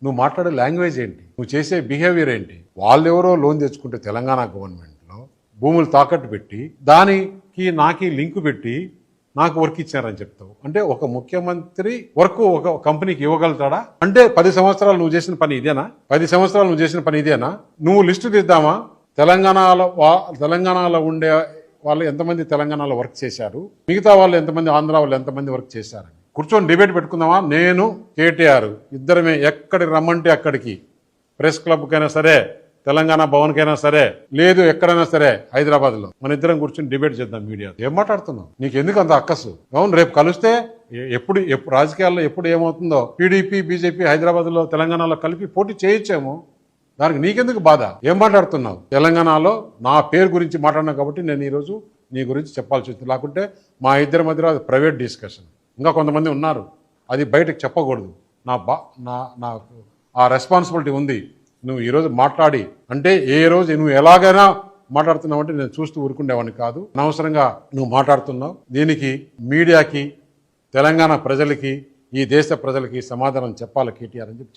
నువ్వు మాట్లాడే లాంగ్వేజ్ ఏంటి, నువ్వు చేసే బిహేవియర్ ఏంటి? వాళ్ళెవరో లోన్ తెచ్చుకుంటే తెలంగాణ గవర్నమెంట్లో భూములు తాకట్టు పెట్టి దానికి నాకి లింకు పెట్టి నాకు వర్క్ ఇచ్చారని చెప్తావు. అంటే ఒక ముఖ్యమంత్రి వర్క్ ఒక కంపెనీకి ఇవ్వగలుగుతాడా? అంటే 10 సంవత్సరాలు నువ్వు చేసిన పని ఇదేనా? 10 సంవత్సరాలు నువ్వు చేసిన పని ఇదేనా? నువ్వు లిస్టు తీద్దామా? తెలంగాణలో ఉండే వాళ్ళు ఎంతమంది తెలంగాణలో వర్క్ చేశారు, మిగతా వాళ్ళు ఎంతమంది, ఆంధ్ర వాళ్ళు ఎంతమంది వర్క్ చేశారని కూర్చొని డిబేట్ పెట్టుకుందామా? నేను కేటీఆర్ ఇద్దరమే ఎక్కడికి రమ్మంటే అక్కడికి, ప్రెస్ క్లబ్కైనా సరే, తెలంగాణ భవన్కైనా సరే, లేదు ఎక్కడైనా సరే హైదరాబాద్లో మన ఇద్దరం కూర్చొని డిబేట్ చేద్దాం. మీడియా ఏం మాట్లాడుతున్నావు? నీకు ఎందుకు అంత అక్కసు? అవును, రేపు కలిస్తే ఎప్పుడు రాజకీయాల్లో ఎప్పుడు ఏమవుతుందో, టీడీపీ బీజేపీ హైదరాబాద్లో తెలంగాణలో కలిపి పోటీ చేయొచ్చేమో, దానికి నీకెందుకు బాధ? ఏం మాట్లాడుతున్నావు? తెలంగాణలో నా పేరు గురించి మాట్లాడినా కాబట్టి నేను ఈరోజు నీ గురించి చెప్పాల్సి వచ్చింది. లేకుంటే మా ఇద్దరి మధ్యలో అది ప్రైవేట్ డిస్కషన్. ఇంకా కొంతమంది ఉన్నారు, అది బయటకు చెప్పకూడదు. నాకు ఆ రెస్పాన్సిబిలిటీ ఉంది. నువ్వు ఈరోజు మాట్లాడి అంటే ఏ రోజు నువ్వు ఎలాగైనా మాట్లాడుతున్నావు అంటే నేను చూస్తూ ఊరుకుండేవాడిని కాదు. అనవసరంగా నువ్వు మాట్లాడుతున్నావు. దీనికి మీడియాకి, తెలంగాణ ప్రజలకి, ఈ దేశ ప్రజలకి సమాధానం చెప్పాలి కేటీఆర్ అని చెప్పి